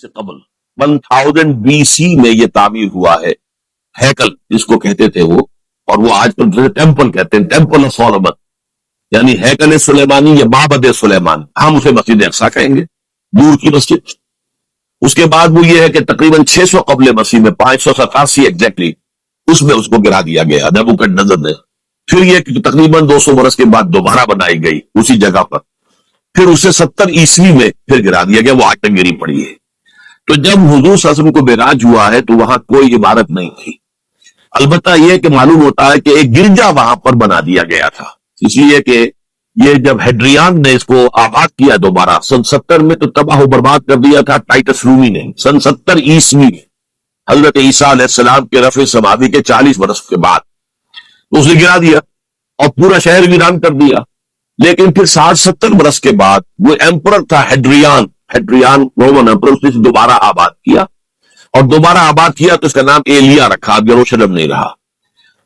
سے قبل 1000 BC میں یہ تعمیر ہوا ہے ہیکل جس کو کہتے تھے وہ، اور وہ آج کل ٹیمپل کہتے ہیں، ٹیمپل آف سولومن، یعنی ہیکل سلیمانی یا معبد سلیمان، ہم اسے مسجد اقصی کہیں گے، دور کی مسجد۔ اس کے بعد وہ یہ ہے کہ تقریباً 600 قبل مسیح میں 587 ایگزیکٹلی اس میں اس کو گرا دیا گیا نیبوکڈنیزر نے۔ پھر یہ کہ تقریباً 200 برس کے بعد دوبارہ بنائی گئی اسی جگہ پر، پھر اسے 70 عیسوی میں پھر گرا دیا گیا، وہ آج تک گری پڑی ہے۔ تو جب حضور صلی اللہ علیہ وسلم کو معراج ہوا ہے تو وہاں کوئی عمارت نہیں تھی، البتہ یہ کہ معلوم ہوتا ہے کہ ایک گرجا وہاں پر بنا دیا گیا تھا، اس لیے کہ یہ جب ہیڈریان نے اس کو آباد کیا دوبارہ سن 70 میں تو تباہ و برباد کر دیا تھا ٹائٹس رومی نے سن 70 عیسوی میں، حضرت عیسیٰ علیہ السلام کے رفع سماوی کے 40 برس کے بعد اس نے گرا دیا اور پورا شہر ویران کر دیا۔ لیکن پھر 60-70 برس کے بعد وہ ایمپرر تھا ہیڈریان رومن ایمپرر، اس نے دوبارہ آباد کیا، اور دوبارہ آباد کیا تو اس کا نام ایلیا رکھا، اب یروشلم نہیں رہا۔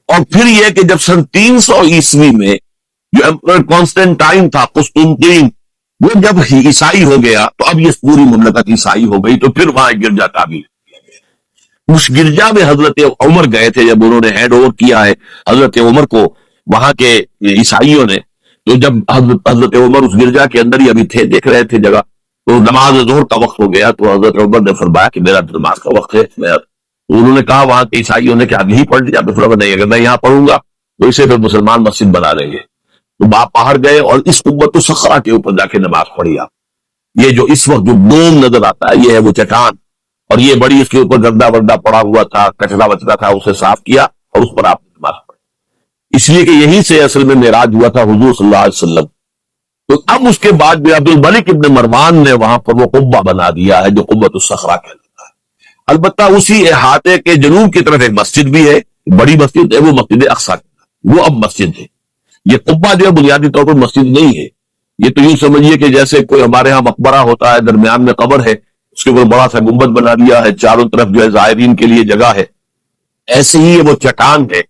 اور پھر یہ کہ جب سن 300 عیسوی میں جو ایمپرر کانسٹینٹائن تھا قسطنطین، وہ جب عیسائی ہو گیا تو اب یہ پوری مملکت عیسائی ہو گئی، تو پھر وہاں ایک گرجا تعمیر کیا گیا۔ اس گرجا میں حضرت عمر گئے تھے جب انہوں نے ہینڈ اوور کیا ہے حضرت عمر کو وہااں کے عیسائیوں نے، تو جب حضرت عمر اس گرجا کے اندر ہی ابھی تھے، دیکھ رہے تھے جگہ، تو نماز ظہر کا وقت ہو گیا تو حضرت عمر نے فرمایا کہ میرا نماز کا وقت ہے، انہوں نے کہا وہاں کے عیسائیوں نے کہ آپ یہی پڑھ لیا، نہیں اگر میں یہاں پڑھوں گا تو اسے پھر مسلمان مسجد بنا لیں گے، تو باپ باہر گئے اور اس قوت الصخرہ کے اوپر جا کے نماز پڑھی۔ آپ یہ جو اس وقت جو ڈوم نظر آتا ہے یہ ہے وہ چٹان، اور یہ بڑی اس کے اوپر گردہ وردہ پڑا ہوا تھا، کچرا وچرا تھا، اسے صاف کیا اور اس پر آپ نے نماز پڑھی، اس لیے کہ یہی سے اصل میں معراج ہوا تھا حضور صلی اللہ علیہ وسلم۔ تو اب اس کے بعد بھی عبد الملک ابن مروان نے وہاں پر وہ قبہ بنا دیا ہے جو قبۃ الصخرہ کہلاتا ہے۔ البتہ اسی احاطے کے جنوب کی طرف ایک مسجد بھی ہے، بڑی مسجد ہے، وہ مسجد اقصی، وہ اب مسجد ہے۔ یہ قبہ جو ہے بنیادی طور پر مسجد نہیں ہے، یہ تو یوں سمجھیے کہ جیسے کوئی ہمارے ہاں مقبرہ ہوتا ہے، درمیان میں قبر ہے، اس کے اوپر بڑا سا گنبد بنا دیا ہے، چاروں طرف جو ہے زائرین کے لیے جگہ ہے، ایسے ہی وہ چٹان ہے۔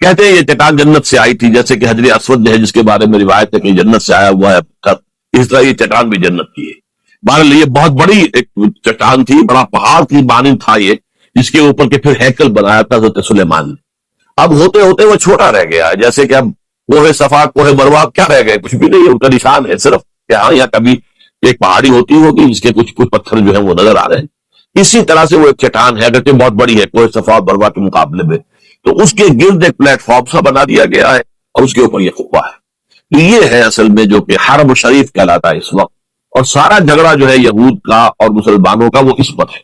کہتے ہیں یہ چٹان جنت سے آئی تھی، جیسے کہ حجر اسود ہے جس کے بارے میں روایت ہے کہ جنت سے آیا ہوا ہے، اس طرح یہ چٹان بھی جنت کی ہے۔ بہرحال یہ بہت بڑی ایک چٹان تھی، بڑا پہاڑ کی مانند تھا یہ، جس کے اوپر کے پھر ہیکل بنایا تھا حضرت سلیمان نے۔ اب ہوتے ہوتے وہ چھوٹا رہ گیا ہے، جیسے کہ اب کوہ صفا کوہ مروہ کیا رہ گئے، کچھ بھی نہیں، ان کا نشان ہے صرف کہ ہاں یا کبھی ایک پہاڑی ہوتی ہوگی جس کے کچھ پتھر جو ہیں وہ نظر آ رہے ہیں، اسی طرح سے وہ ایک چٹان ہے، اگرچہ بہت بڑی ہے کوہ صفا اور مروہ کے مقابلے میں، تو اس کے گرد ایک پلیٹ فارم سا بنا دیا گیا ہے اور اس کے اوپر یہ قبہ ہے۔ یہ ہے اصل میں جو کہ حرم شریف کہلاتا ہے اس وقت، اور سارا جھگڑا جو ہے یہود کا اور مسلمانوں کا وہ اس پر ہے،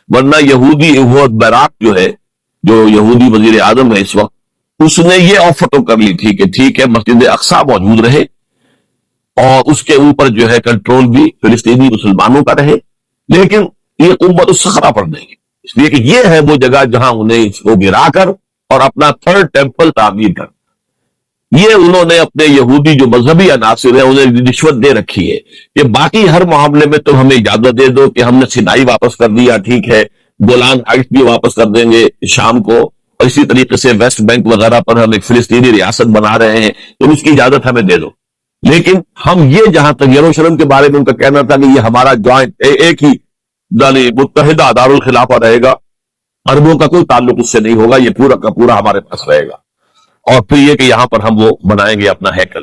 ورنہ یہودی بیراق جو ہے، جو یہودی وزیر اعظم ہے اس وقت، اس نے یہ آفر تو کر لی تھی کہ ٹھیک ہے مسجد اقصی موجود رہے اور اس کے اوپر جو ہے کنٹرول بھی فلسطینی مسلمانوں کا رہے، لیکن یہ قبۃ الصخرہ پر نہیں، اس لیے کہ یہ ہے وہ جگہ جہاں انہیں اس کو گرا کر اور اپنا تھرڈ ٹیمپل تعمیر کر، یہ انہوں نے اپنے یہودی جو مذہبی عناصر ہیں انہیں رشوت دے رکھی ہے کہ باقی ہر معاملے میں تم ہمیں اجازت دے دو کہ ہم نے سینائی واپس کر دیا، ٹھیک ہے گولان ہائٹس بھی واپس کر دیں گے شام کو، اور اسی طریقے سے ویسٹ بینک وغیرہ پر ہم ایک فلسطینی ریاست بنا رہے ہیں، تم اس کی اجازت ہمیں دے دو، لیکن ہم یہ جہاں تک یروشلم کے بارے میں ان کا کہنا تھا کہ یہ ہمارا جوائنٹ ایک ہی متحدہ دارالخلافہ رہے گا، عربوں کا کوئی تعلق اس سے نہیں ہوگا، یہ پورا کا پورا ہمارے پاس رہے گا، اور پھر یہ کہ یہاں پر ہم وہ بنائیں گے اپنا ہیکل۔